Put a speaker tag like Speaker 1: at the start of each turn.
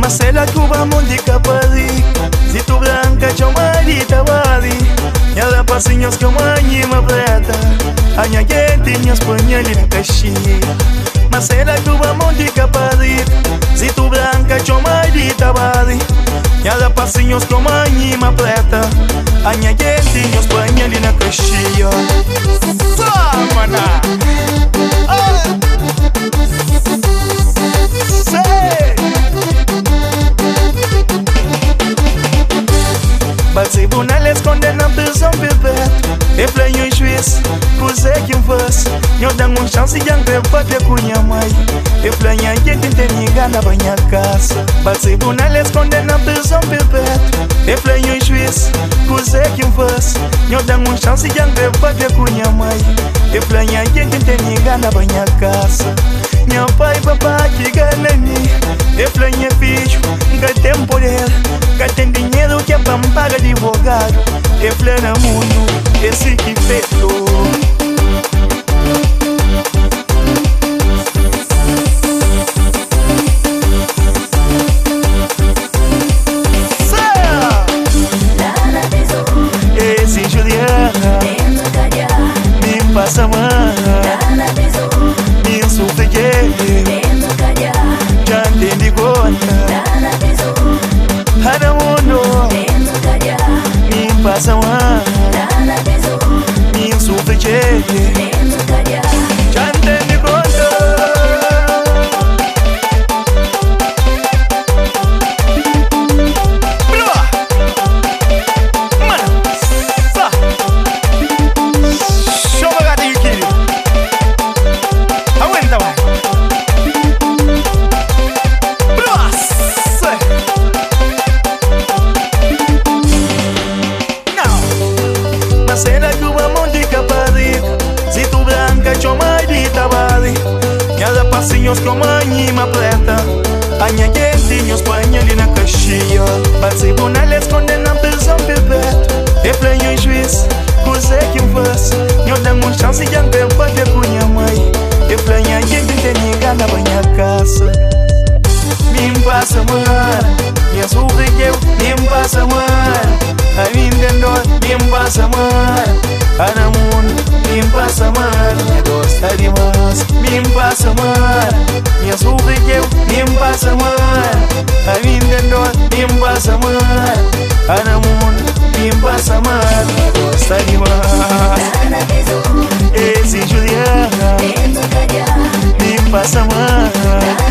Speaker 1: Marcela Cuba Mondica Padi, si tu blanca chomarita badi, ya da pasinhos como anima preta, aña gente espanhol e caxi. Marcela Cuba Mondica Padi, si tu blanca chomarita badi, ya da pasinhos como anima preta, aña gente espanhol e caxi. Samana. Tribunales condenam prisão perpétua e planho em juiz, cusé que faz. Eu dou uma chance de angrevar com minha mãe e planha que tem ninguém na minha casa. Tribunales condenam prisão perpétua e planho em juiz, cusé que faz. Eu dou uma chance de angrevar com minha mãe e planha que tem ninguém na minha casa. Meu pai e papai que ganham e planha filho, que tem poder, que tem dinheiro que é para pagar advogado. E plena mundo, esse que feito. Esse Juliana, me passa a mão, me suffoquei, já entendi conta. Hada mundo, me passa a mão, me suffoquei, já entendi conta. Marcela Cuba Mondica Padi, si tu blanca chomarita badi, ya da pasinhos como anima preta, aña gente espanhol e caxia. Tribunales condenam prisão perpétua e planho em juiz, cusé que faz. Eu dou uma chance de angrevar com minha mãe e planha gente tem ninguém na minha casa. Me passa mano, me suffoquei, me passa mano. A mim dentro, me passa mano. Ana mundo, me passa mano. Me gosta demais, me passa mano. Me suffoquei, me passa mano. A mim dentro, me passa mano. Ana mundo, me passa mano. Me gosta demais. Esse Juliana, me passa mano.